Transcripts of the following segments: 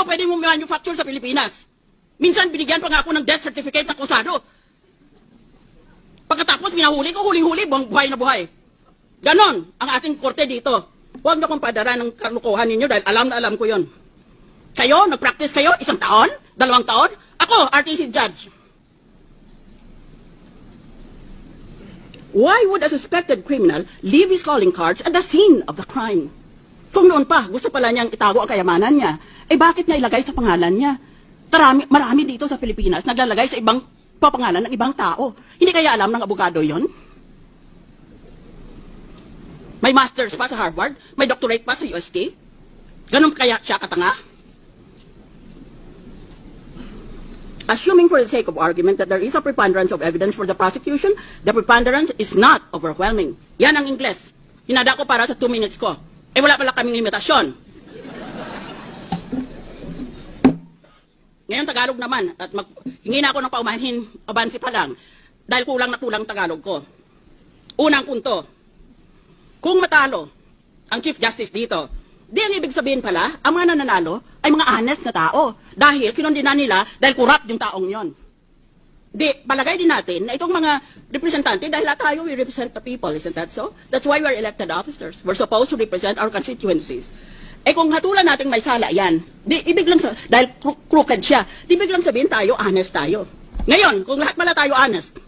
pwede mo manufacture sa Pilipinas. Minsan binigyan pa nga ako ng death certificate ng kusado. Pagkatapos minahuli ko, huling-huli, buhay na buhay. Ganon ang ating korte dito. Huwag na kong padara ng kalukuhan ninyo dahil alam na alam ko yon. Kayo, nag-practice kayo, 1 taon, 2 taon. Ako, RTC judge. Why would a suspected criminal leave his calling cards at the scene of the crime? Kung noon pa, gusto pala niyang itago ang kayamanan niya, bakit niya ilagay sa pangalan niya? Marami dito sa Pilipinas naglalagay sa ibang papangalan ng ibang tao. Hindi kaya alam ng abogado yon? May master's pa sa Harvard, may doctorate pa sa UST. Ganun kaya siya katanga? Assuming for the sake of argument that there is a preponderance of evidence for the prosecution, the preponderance is not overwhelming. Yan ang Ingles. Hinada ko para sa 2 minutes ko. Wala pala kaming limitasyon. Ngayon Tagalog naman, at hingi na ako ng paumanhin, abansi pa lang, dahil kulang na kulang Tagalog ko. Unang punto, kung matalo ang Chief Justice dito, di ang ibig sabihin pala, ang mga nananalo ay mga honest na tao. Dahil kinondena nila dahil corrupt yung taong yon. Di, palagay din natin na itong mga representante, dahil tayo, we represent the people, isn't that so? That's why we're elected officers. We're supposed to represent our constituencies. Kung hatulan natin may sala yan, di, ibig lang dahil crooked siya, di ibig lang sabihin tayo, honest tayo. Ngayon, kung lahat pala tayo honest,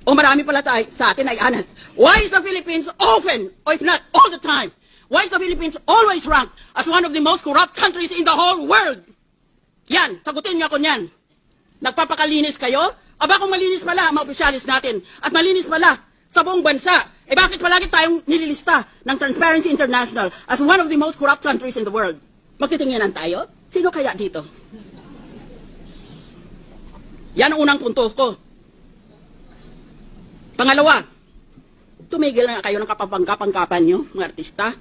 o marami pala tayo sa atin ay honest, why is the Philippines often, or if not all the time, why is the Philippines always ranked as one of the most corrupt countries in the whole world? Yan, sagutin niyo ako niyan. Nagpapakalinis kayo? Aba kung malinis pala ang mga opisyalis natin, at malinis pala sa buong bansa, bakit palagi tayong nililista ng Transparency International as one of the most corrupt countries in the world? Magtitinginan tayo? Sino kaya dito? Yan ang unang punto ko. Pangalawa, tumigil na kayo ng kapapangkapan nyo, mga artista.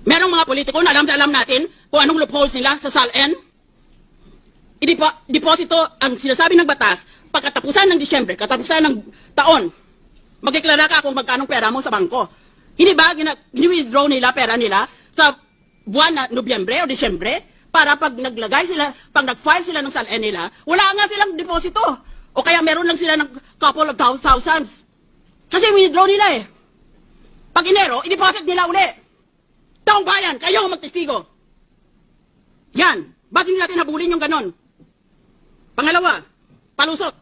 Merong mga politiko na alam natin kung anong loopholes nila sa SALN. Deposito ang sinasabi ng batas pagkatapusan ng Disyembre, katapusan ng taon. Magdeklara ka kung magkanong pera mo sa bangko. Hindi ba gini-withdraw nila pera nila sa buwan na Nobyembre o Disyembre para pag naglagay sila, pag nag-file sila ng SALN nila, wala nga silang deposito. O kaya meron lang sila ng couple of thousands. Kasi withdraw nila eh. Pag Enero, i-deposit nila uli. Taong bayan, kayo ang magtestigo. Yan. Bakit hindi natin habulin yung ganon? Pangalawa, palusot.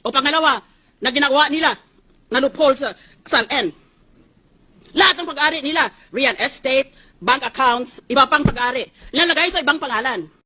O pangalawa, na ginagawa nila na loophole sa SALN. Lahat ng pag-ari nila, real estate, bank accounts, iba pang pag-ari, lalagay sa ibang pangalan.